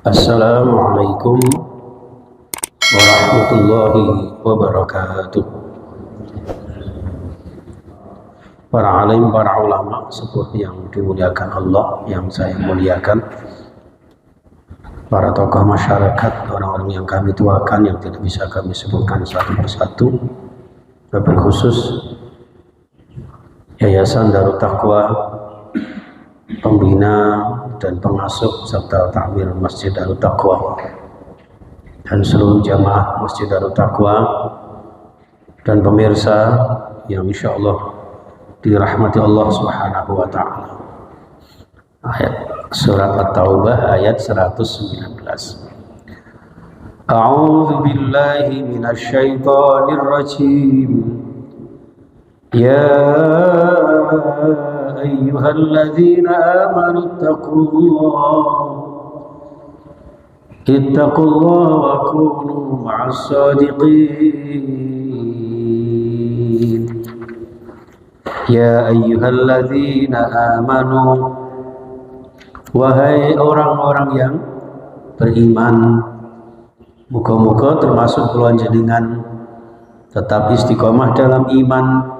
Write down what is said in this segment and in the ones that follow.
Assalamualaikum warahmatullahi wabarakatuh. Para alim, para ulama, seperti yang dimuliakan Allah, yang saya muliakan, para tokoh masyarakat, orang-orang yang kami tuakan, yang tidak bisa kami sebutkan satu persatu, wabil khusus Yayasan Darut Taqwa, pembina dan pengasuh serta takmir Masjid Darut Taqwa, dan seluruh jamaah Masjid Darut Taqwa, dan pemirsa yang insya Allah dirahmati Allah Subhanahu wa Ta'ala. Ayat surat At-Taubah ayat 119. A'udzu billahi minasy syaithanir rajim. Ya ayyuhalladzina amanu ittaqullaha wa kunu ma'as shadiqin. Ya ayyuhalladzina amanu, wahai orang-orang yang beriman, muga-muga termasuk kula jenengan tetap istiqomah dalam iman.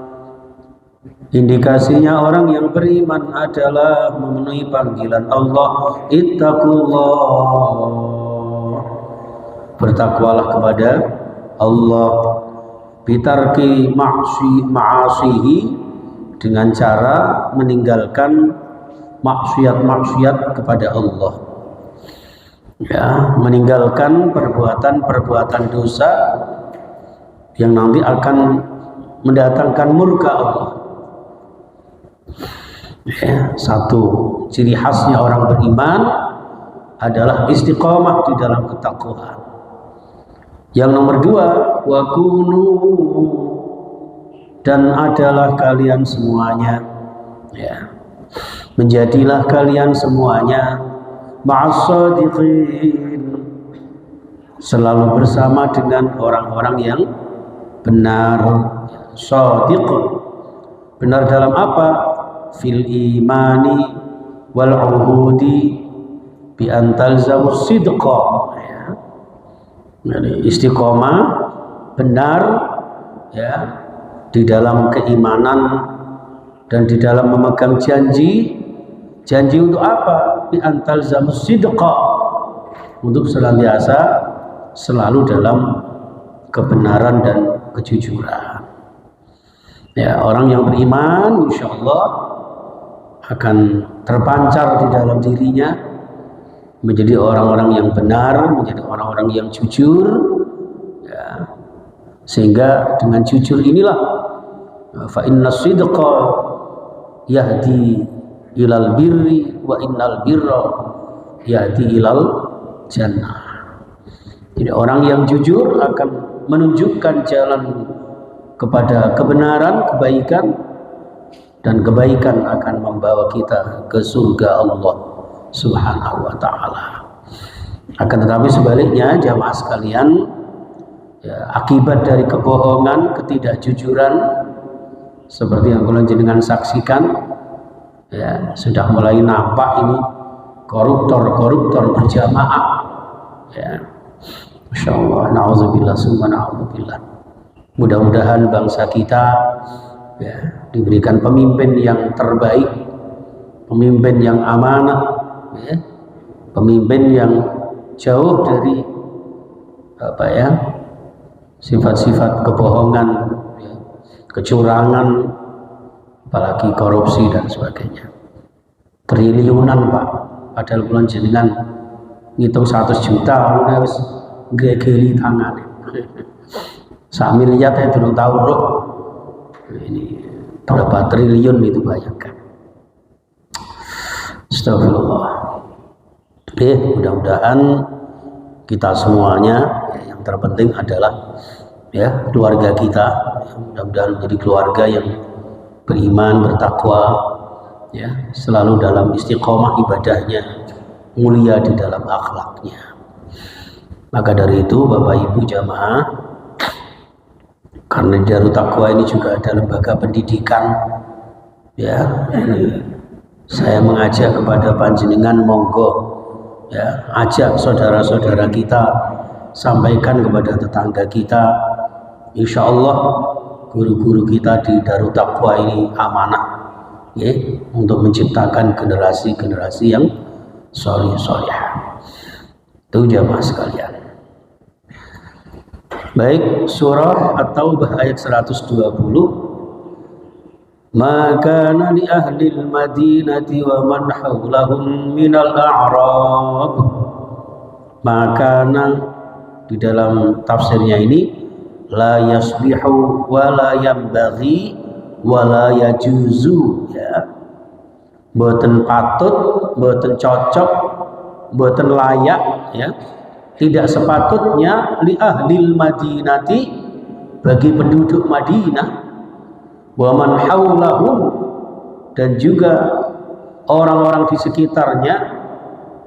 Indikasinya orang yang beriman adalah memenuhi panggilan Allah, ittaqullah, bertakwalah kepada Allah, bitarki ma'asihi, dengan cara meninggalkan maksiat-maksiat kepada Allah, ya, meninggalkan perbuatan-perbuatan dosa yang nanti akan mendatangkan murka Allah. Ya, satu ciri khasnya orang beriman adalah istiqomah di dalam ketakwaan. Yang nomor dua, wa kunu, dan adalah kalian semuanya, ya, menjadilah kalian semuanya ma'as-shadiqin, selalu bersama dengan orang-orang yang benar. Shadiq, benar dalam apa? Fil imani wal uhudi bi an talzamus sidqa, ya. Jadi istiqomah, benar, ya, di dalam keimanan dan di dalam memegang janji. Janji untuk apa? Bi an talzamus sidqa, untuk senantiasa selalu dalam kebenaran dan kejujuran. Ya, orang yang beriman insya Allah akan terpancar di dalam dirinya menjadi orang-orang yang benar, menjadi orang-orang yang jujur, ya. Sehingga dengan jujur inilah fa inna sidqa yahdi ilal birri wa innal birra yahdi ilal jannah. Jadi orang yang jujur akan menunjukkan jalan kepada kebenaran, kebaikan, dan kebaikan akan membawa kita ke surga Allah Subhanahu wa Ta'ala. Akan tetapi sebaliknya, jamaah sekalian, ya, akibat dari kebohongan, ketidakjujuran, seperti yang kalian jenengan saksikan, ya, sudah mulai nampak ini koruptor berjamaah, ya. Masya Allah, na'udzubillah, summa na'udzubillah. Mudah-mudahan bangsa kita, ya, diberikan pemimpin yang terbaik, pemimpin yang amanah, ya, pemimpin yang jauh dari apa, ya, sifat-sifat kebohongan, ya, kecurangan, apalagi korupsi dan sebagainya. Triliunan Pak, padahal bulan jenengan ngitung 100 juta harus gegeli tangan. 1 miliar saya belum tahu loh. Ini berapa triliun itu, bayangkan. Astagfirullah. Mudah-mudahan kita semuanya, ya, yang terpenting adalah, ya, keluarga kita, ya, mudah-mudahan menjadi keluarga yang beriman, bertakwa, ya, selalu dalam istiqomah ibadahnya, mulia di dalam akhlaknya. Maka dari itu Bapak Ibu jamaah, karena Darut Taqwa ini juga ada lembaga pendidikan, ya, saya mengajak kepada panjenengan, monggo, ya, ajak saudara-saudara kita, sampaikan kepada tetangga kita. Insya Allah guru-guru kita di Darut Taqwa ini amanah, ya, untuk menciptakan generasi-generasi yang soleh-solehah. Itu jamaah sekalian. Baik, surah At-Taubah ayat 120. Maka li ahli al-Madinati wa man hawlahum minal a'rab. Maka di dalam tafsirnya ini la yasbihu wa la yambaghi wa la yajuzu, ya. Mboten patut, mboten cocok, mboten layak, ya. Tidak sepatutnya li ahlil Madinati, bagi penduduk Madinah, wa man haulahum, dan juga orang-orang di sekitarnya,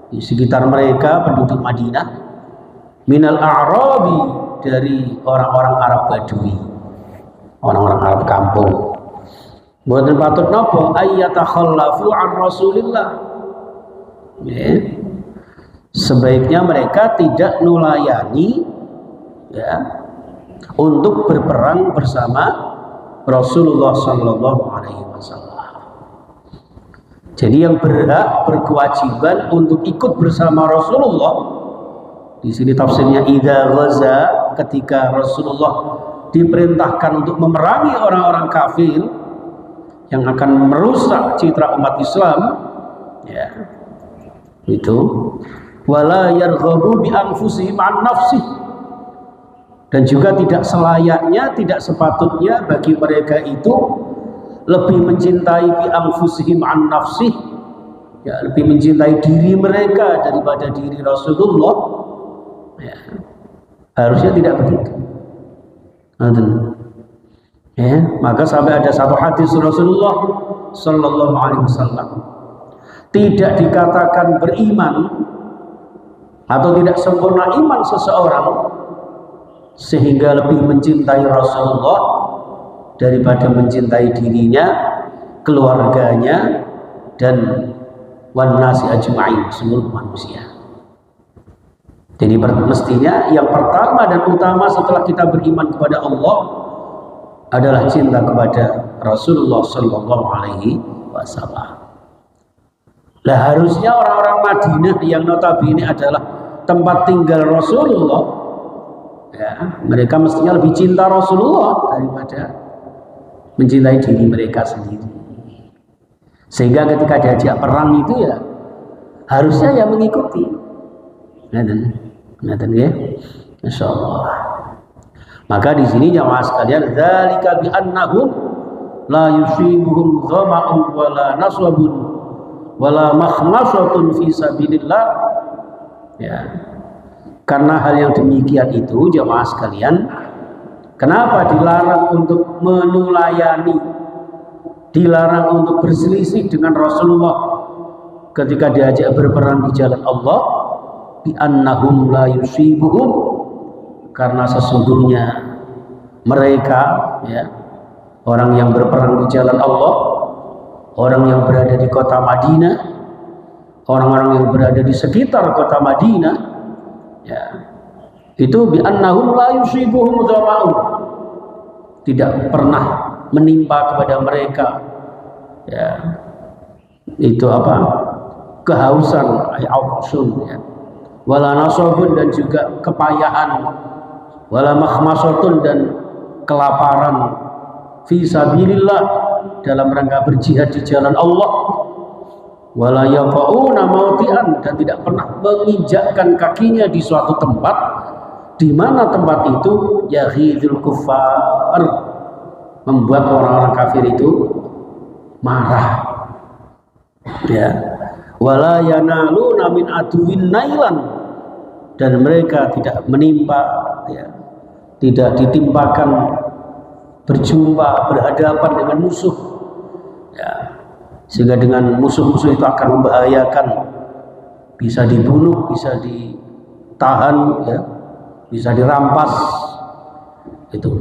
di sekitar mereka penduduk Madinah, minal a'rabi, dari orang-orang Arab Badui, orang-orang Arab kampung. Mboten patut napa ayyatakhallafu an Rasulillah, ya. Sebaiknya mereka tidak nulayani, ya, untuk berperang bersama Rasulullah Sallallahu Alaihi Wasallam. Jadi yang berhak, berkewajiban untuk ikut bersama Rasulullah, di sini tafsirnya idza ghaza, ketika Rasulullah diperintahkan untuk memerangi orang-orang kafir yang akan merusak citra umat Islam, ya, itu wala yarghabu bi anfusihim an nafsih, dan juga tidak selayaknya, tidak sepatutnya bagi mereka itu lebih mencintai bi anfusihim an nafsih, ya, lebih mencintai diri mereka daripada diri Rasulullah, ya. Harusnya tidak begitu, ya. Maka sampai ada satu hadis Rasulullah Sallallahu Alaihi Wasallam, tidak dikatakan beriman atau tidak sempurna iman seseorang sehingga lebih mencintai Rasulullah daripada mencintai dirinya, keluarganya, dan wan nasi ajma'in, seluruh manusia. Jadi mestinya yang pertama dan utama setelah kita beriman kepada Allah adalah cinta kepada Rasulullah Sallallahu Alaihi Wasallam. Lah harusnya orang-orang Madinah yang notabene adalah tempat tinggal Rasulullah, ya, mereka mestinya lebih cinta Rasulullah daripada mencintai diri mereka sendiri. Sehingga ketika diajak perang itu, ya, harusnya yang mengikuti. Ngeten ya. Insyaallah. Maka di sini jamaah sekalian, dzalika bi annahum la yusibuhum dhama'un wala nasabun wala makhmasatun fi sabilillah, ya. Karena hal yang demikian itu jamaah sekalian, kenapa dilarang untuk menulayani, dilarang untuk berselisih dengan Rasulullah ketika diajak berperang di jalan Allah? Bi annahum la yusibuhum, karena sesungguhnya mereka, ya, orang yang berperang di jalan Allah, orang yang berada di kota Madinah, orang-orang yang berada di sekitar kota Madinah, ya, itu bi annahum la yusibuhum dhama'un, tidak pernah menimpa kepada mereka, ya, itu apa, kehausan, ayausun, ya, wala nasabun, dan juga kepayahan, wala makhmasatun, dan kelaparan, fi sabilillah, dalam rangka berjihad di jalan Allah, wala yaqauna mautian, dan tidak pernah menginjakkan kakinya di suatu tempat di mana tempat itu yaghidul kuffar, membuat orang-orang kafir itu marah, ya. Wala yanaluna min aduwin nailan, dan mereka tidak menimpa, ya, tidak ditimpakan berjumpa, berhadapan dengan musuh, ya, sehingga dengan musuh-musuh itu akan membahayakan, bisa dibunuh, bisa ditahan, ya, bisa dirampas, itu.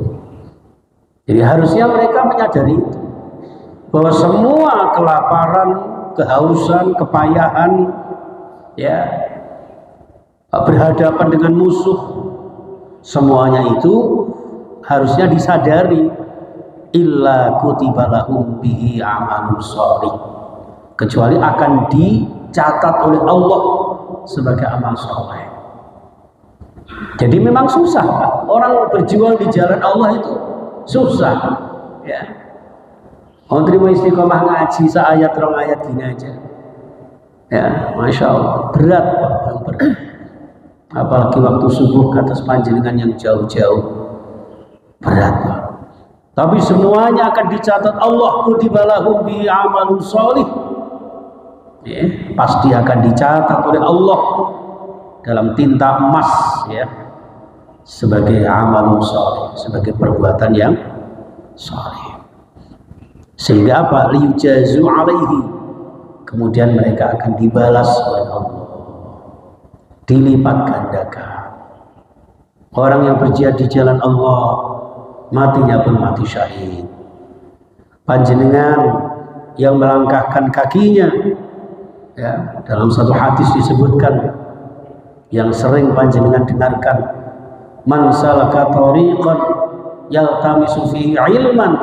Jadi harusnya mereka menyadari itu, bahwa semua kelaparan, kehausan, kepayahan, ya, berhadapan dengan musuh. Semuanya itu harusnya disadari. Illa kutiba lahum bihi amalun shalih, kecuali akan dicatat oleh Allah sebagai amal soleh. Jadi memang susah, Pak. Orang berjuang di jalan Allah itu susah, ya. Mau terima istiqomah ngaji seayat rong ayat gini aja, ya, masya Allah, berat, Pak, yang berat. Apalagi waktu subuh atas panjenengan yang jauh-jauh, berat, Pak. Tapi semuanya akan dicatat Allah, kutiba lahum bi amalun shalih. Ya, pasti akan dicatat oleh Allah dalam tinta emas, ya, sebagai amalun shalih, sebagai perbuatan yang shalih. Sehingga apa? Liyujazu alaihi. Kemudian mereka akan dibalas oleh Allah, dilipat gandakan. Orang yang berjihad di jalan Allah, matinya pun mati syahid. Panjenengan yang melangkahkan kakinya, ya, dalam satu hadis disebutkan yang sering panjenengan dengarkan, man salaka tariqan yaltamisu fihi ilman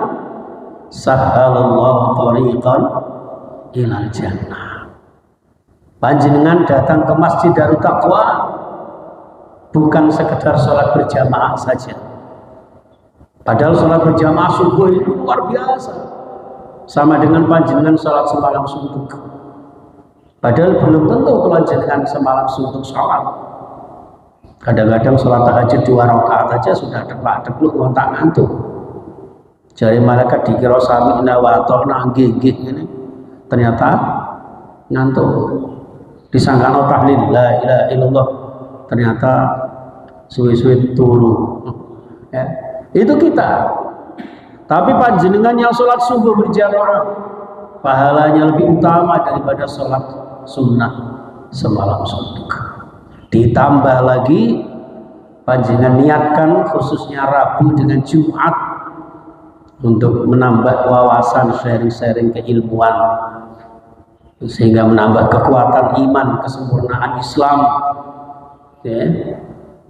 sahhalallahu tariqan ilal jannah. Panjenengan datang ke Masjid Darut Taqwa bukan sekedar sholat berjamaah saja. Padahal sholat berjamaah subuh itu luar biasa, sama dengan panjenengan sholat semalam suntuk. Padahal belum tentu kalau panjenengan semalam suntuk sholat. Kadang-kadang sholat tahajud 2 rakaat aja sudah deplak-depluk ngontak ngantuk. Jari malaikat dikira sami'na wa ata'na nggih-nggih ini, ternyata ngantuk. Disangkano tahlil la ilaha illallah, ternyata suwe-suwe turu. Ya. Itu kita. Tapi panjenengan yang sholat subuh berjamaah, pahalanya lebih utama daripada sholat sunnah semalam suntuk. Ditambah lagi panjenengan niatkan khususnya Rabu dengan Jumat untuk menambah wawasan, sharing-sharing keilmuan, sehingga menambah kekuatan iman, kesempurnaan Islam, ya,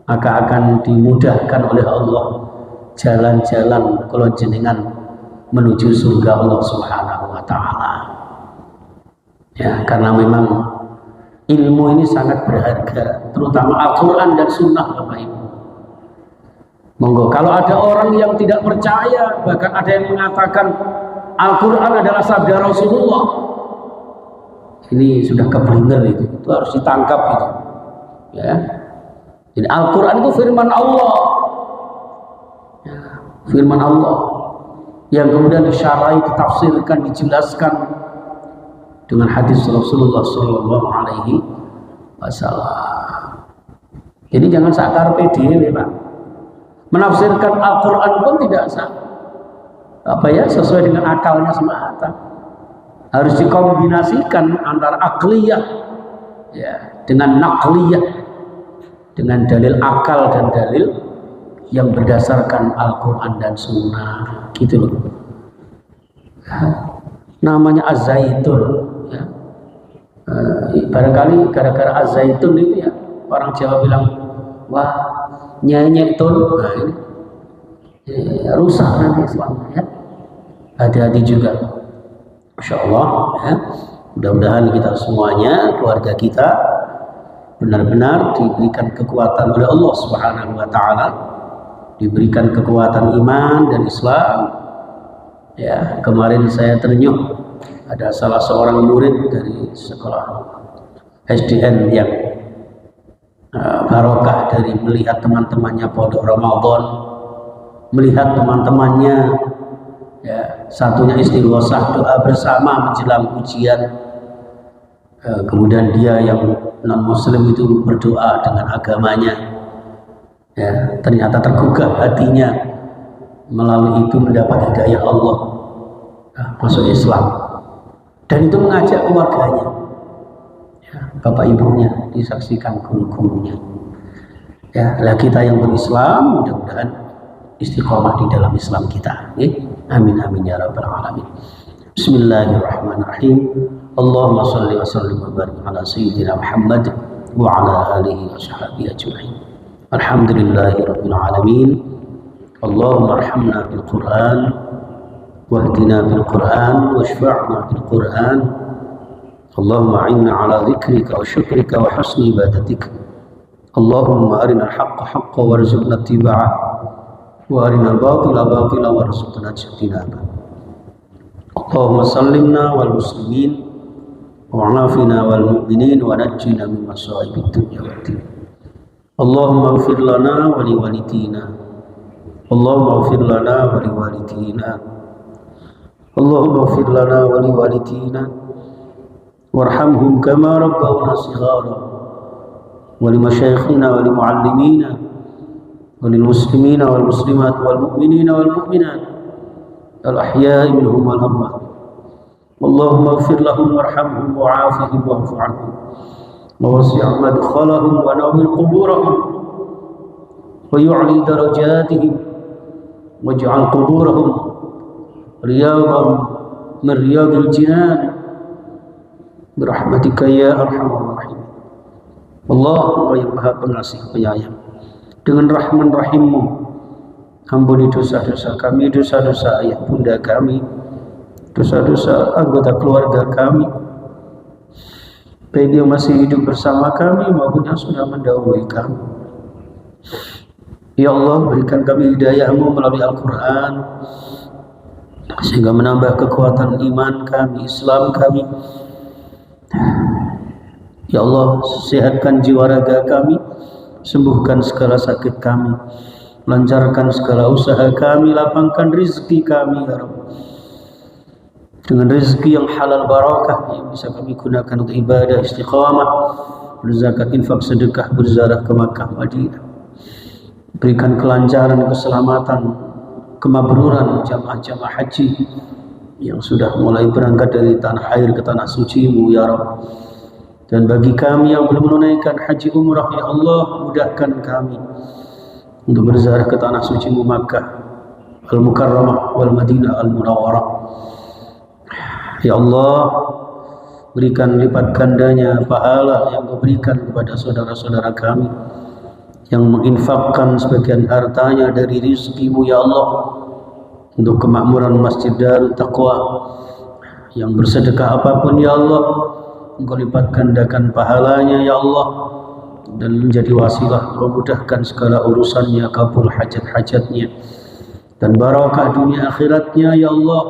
maka akan dimudahkan oleh Allah jalan-jalan kalau jenengan menuju surga Allah Subhanahu wa taala. Ya, karena memang ilmu ini sangat berharga, terutama Al-Qur'an dan Sunnah, Bapak Ibu. Monggo, kalau ada orang yang tidak percaya, bahkan ada yang mengatakan Al-Qur'an adalah sabda Rasulullah, ini sudah keblinger itu harus ditangkap itu. Ya. Jadi Al-Qur'an itu firman Allah. Firman Allah yang kemudian disyarai, ditafsirkan, dijelaskan dengan hadis Rasulullah Sallallahu Alaihi Wasallam. Jadi jangan sakar PD, Pak. Menafsirkan Al-Quran pun tidak sesuai dengan akalnya semata. Harus dikombinasikan antara akliyah, ya, dengan nakliyah, dengan dalil akal dan dalil yang berdasarkan Al-Quran dan Sunnah, gitu loh. Namanya Az-Zaitun, ya. Barangkali gara-gara Az-Zaitun itu, ya, orang Jawa bilang, wah, nyenyek tun, nah, ini rusak nanti Islam, ya. Hati-hati juga, Masya Allah, ya. Mudah-mudahan kita semuanya, keluarga kita, benar-benar diberikan kekuatan oleh Allah Subhanahu wa Ta'ala, diberikan kekuatan iman dan Islam. Ya, kemarin saya ternyuh ada salah seorang murid dari sekolah SDN yang barokah dari melihat teman-temannya pondok Ramadan, melihat teman-temannya, ya, satunya istighosah doa bersama menjelang ujian, kemudian dia yang non muslim itu berdoa dengan agamanya, ya, ternyata tergugah hatinya, melalui itu mendapat hidayah Allah, masuk Islam, dan itu mengajak keluarganya, ya, bapak ibunya, disaksikan guru-gurunya. Ya, lah kita yang berislam mudah-mudahan istiqomah di dalam Islam kita, ya. Amin amin ya rabbal alamin. Bismillahirrahmanirrahim. Allahumma shalli wa sallim wa barik ala sayyidina Muhammad وعلى آله وصحبه أجمعين. الحمد لله رب العالمين. اللهم ارحمنا بالقرآن واهدنا بالقرآن واشفعنا بالقرآن. اللهم أعنا على ذكرك وشكرك وحسن عبادتك. اللهم أرنا الحق حقا وارزقنا اتباعه وأرنا الباطل باطلا وارزقنا اجتنابه. اللهم سلمنا والمسلمين وعافنا والمؤمنين ونجنا من مصائب الدنيا والدين. اللهم اغفر لنا ولوالدينا. اللهم اغفر لنا ولوالدينا. اللهم اغفر لنا ولوالدينا وارحمهم كما ربونا صغارا. ولمشايخنا ولمعلمينا وللمسلمين والمسلمات والمؤمنين والمؤمنات الأحياء منهم والأموات. اللهم اغفر لهم وارحمهم وعافهم واعف عنهم ووسع مدخلهم ونور قبورهم ويعلي درجاتهم واجعل قبورهم رياضا من رياض الجنان برحمتك يا أرحم الراحمين. Allah yang Maha Pengasih Penyayang, dengan rahman rahimmu ampuni dosa-dosa kami, dosa-dosa ayah bunda kami, dosa-dosa anggota keluarga kami, baik yang masih hidup bersama kami maupun yang sudah mendahului kami. Ya Allah, berikan kami hidayah-Mu melalui Al-Quran sehingga menambah kekuatan iman kami, Islam kami. Ya Allah, sehatkan jiwa raga kami, sembuhkan segala sakit kami, lancarkan segala usaha kami, lapangkan rezeki kami ya Rabb, dengan rezeki yang halal barakah yang bisa kami gunakan untuk ibadah istiqamah, berzakat, infak, sedekah, berziarah ke Makkah, Madinah. Berikan kelancaran, keselamatan, kemabruran jamaah-jamaah haji yang sudah mulai berangkat dari tanah air ke tanah suci-Mu ya Rabb. Dan bagi kami yang belum menunaikan haji umrah, ya Allah, mudahkan kami untuk berziarah ke tanah suci-Mu Makkah Al-Mukarramah wal Madinah Al-Munawwarah. Ya Allah, berikan lipat gandanya pahala yang Kau berikan kepada saudara-saudara kami yang menginfakkan sebagian hartanya dari rezeki-Mu ya Allah untuk kemakmuran Masjid Darut Taqwa, yang bersedekah apapun ya Allah Engkau lipat gandakan pahalanya ya Allah, dan menjadi wasilah memudahkan segala urusannya, kabul hajat-hajatnya, dan barakah dunia akhiratnya ya Allah.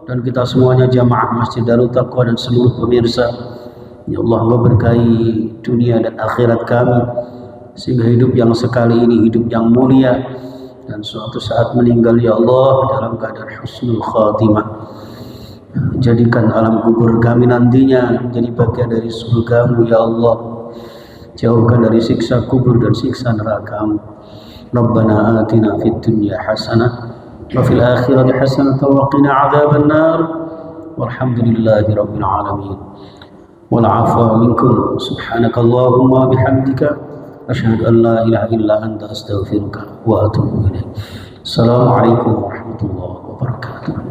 Dan kita semuanya jamaah Masjid Darut Taqwa dan seluruh pemirsa ya Allah, Engkau berkahi dunia dan akhirat kami sehingga hidup yang sekali ini hidup yang mulia, dan suatu saat meninggal ya Allah dalam keadaan husnul khatimah. Jadikan alam kubur kami nantinya menjadi bagian dari surga-Mu ya Allah. Jauhkan dari siksa kubur dan siksa neraka-Mu. Rabbana atina fid dunya hasanah wa fil akhirati hasanah wa qina adzaban nar. Walhamdulillahi rabbil alamin. Wal 'afwa minkum. Subhanakallahumma bihamdika asyhadu an la ilaha illa anta astaghfiruka wa atubu ilaik. Assalamualaikum warahmatullahi wabarakatuh.